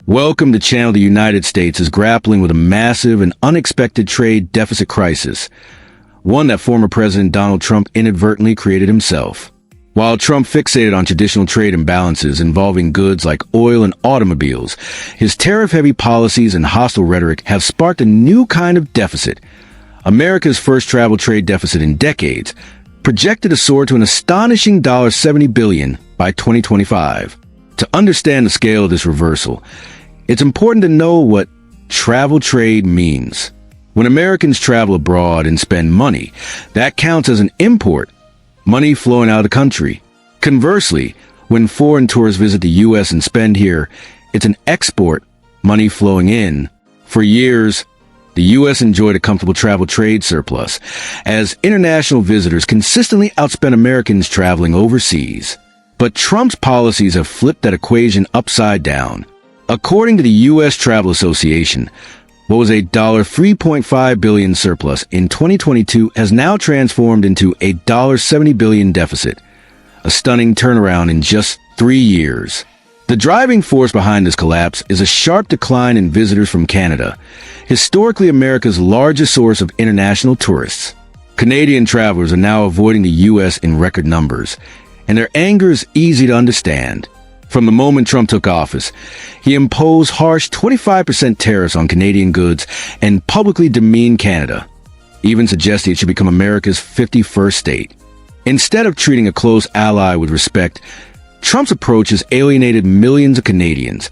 Welcome to Channel. The United States is grappling with a massive and unexpected trade deficit crisis, one that former President Donald Trump inadvertently created himself. While Trump fixated on traditional trade imbalances involving goods like oil and automobiles, his tariff-heavy policies and hostile rhetoric have sparked a new kind of deficit. America's first travel trade deficit in decades, projected to soar to an astonishing $70 billion by 2025. To understand the scale of this reversal, it's important to know what travel trade means. When Americans travel abroad and spend money, that counts as an import, money flowing out of the country. Conversely, when foreign tourists visit the U.S. and spend here, it's an export, money flowing in. For years, the U.S. enjoyed a comfortable travel trade surplus, as international visitors consistently outspent Americans traveling overseas. But Trump's policies have flipped that equation upside down. According to the U.S. Travel Association, what was a $3.5 billion surplus in 2022 has now transformed into a $70 billion deficit, a stunning turnaround in just 3 years. The driving force behind this collapse is a sharp decline in visitors from Canada, historically America's largest source of international tourists. Canadian travelers are now avoiding the U.S. in record numbers, and their anger is easy to understand. From the moment Trump took office, he imposed harsh 25% tariffs on Canadian goods and publicly demeaned Canada, even suggesting it should become America's 51st state. Instead of treating a close ally with respect, Trump's approach has alienated millions of Canadians,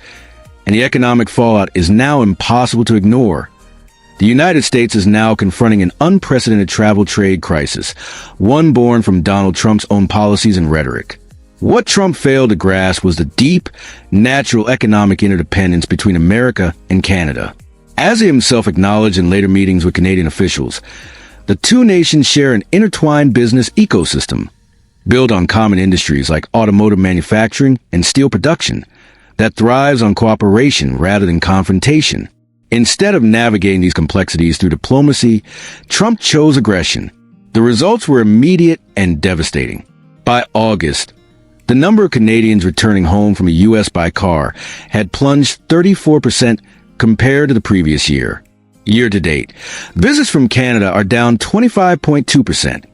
and the economic fallout is now impossible to ignore. The United States is now confronting an unprecedented travel trade crisis, one born from Donald Trump's own policies and rhetoric. What Trump failed to grasp was the deep, natural economic interdependence between America and Canada. As he himself acknowledged in later meetings with Canadian officials, the two nations share an intertwined business ecosystem, built on common industries like automotive manufacturing and steel production, that thrives on cooperation rather than confrontation. Instead of navigating these complexities through diplomacy, Trump chose aggression. The results were immediate and devastating. By August, the number of Canadians returning home from the U.S. by car had plunged 34% compared to the previous year. Year to date, visits from Canada are down 25.2%,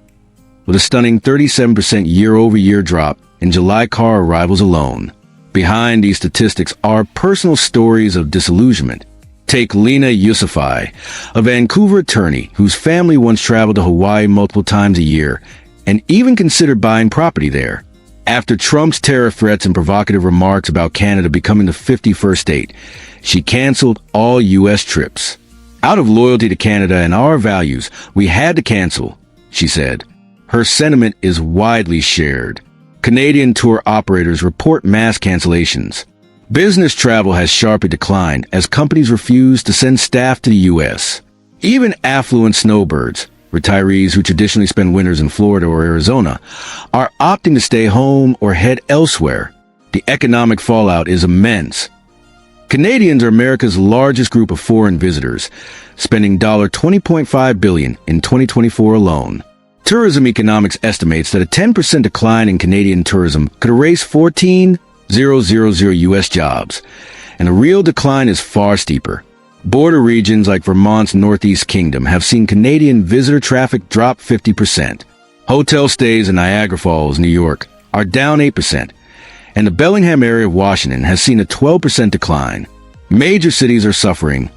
with a stunning 37% year-over-year drop in July car arrivals alone. Behind these statistics are personal stories of disillusionment. Take Lena Yusufi, a Vancouver attorney whose family once traveled to Hawaii multiple times a year and even considered buying property there. After Trump's tariff threats and provocative remarks about Canada becoming the 51st state, she canceled all U.S. trips. Out of loyalty to Canada and our values, we had to cancel, she said. Her sentiment is widely shared. Canadian tour operators report mass cancellations. Business travel has sharply declined as companies refuse to send staff to the U.S. Even affluent snowbirds, retirees who traditionally spend winters in Florida or Arizona, are opting to stay home or head elsewhere. The economic fallout is immense. Canadians are America's largest group of foreign visitors, spending $20.5 billion in 2024 alone. Tourism Economics estimates that a 10% decline in Canadian tourism could erase 14,000 U.S. jobs, and the real decline is far steeper. Border regions like Vermont's Northeast Kingdom have seen Canadian visitor traffic drop 50%. Hotel stays in Niagara Falls, New York, are down 8%, and the Bellingham area of Washington has seen a 12% decline. Major cities are suffering,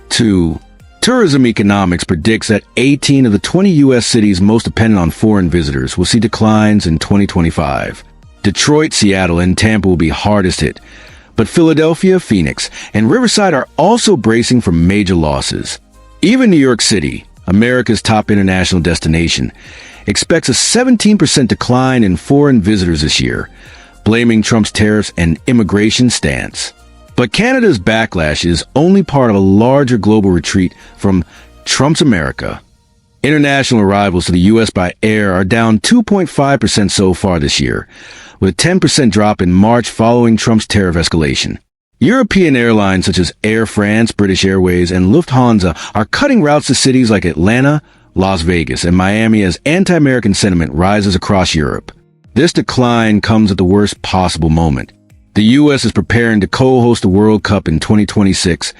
too. Tourism Economics predicts that 18 of the 20 U.S. cities most dependent on foreign visitors will see declines in 2025. Detroit, Seattle, and Tampa will be hardest hit, but Philadelphia, Phoenix, and Riverside are also bracing for major losses. Even New York City, America's top international destination, expects a 17% decline in foreign visitors this year, blaming Trump's tariffs and immigration stance. But Canada's backlash is only part of a larger global retreat from Trump's America. International arrivals to the U.S. by air are down 2.5% so far this year, with a 10% drop in March following Trump's tariff escalation. European airlines such as Air France, British Airways, and Lufthansa are cutting routes to cities like Atlanta, Las Vegas, and Miami as anti-American sentiment rises across Europe. This decline comes at the worst possible moment. The U.S. is preparing to co-host the World Cup in 2026,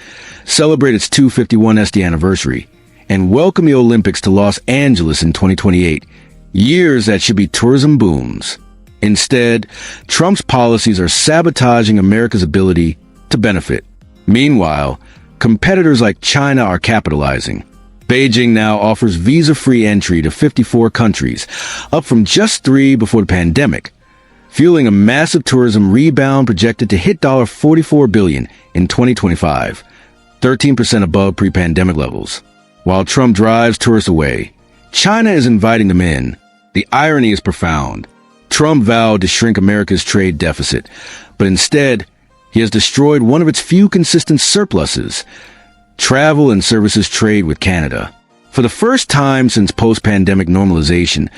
celebrate its 251st anniversary, and welcome the Olympics to Los Angeles in 2028, years that should be tourism booms. Instead, Trump's policies are sabotaging America's ability to benefit. Meanwhile, competitors like China are capitalizing. Beijing now offers visa-free entry to 54 countries, up from just 3 before the pandemic, fueling a massive tourism rebound projected to hit $44 billion in 2025, 13% above pre-pandemic levels. While Trump drives tourists away, China is inviting them in. The irony is profound. Trump vowed to shrink America's trade deficit, but instead, he has destroyed one of its few consistent surpluses: travel and services trade with Canada. For the first time since post-pandemic normalization,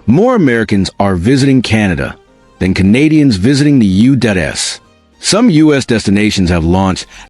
more Americans are visiting Canada than Canadians visiting the U.S. Some U.S. destinations have launched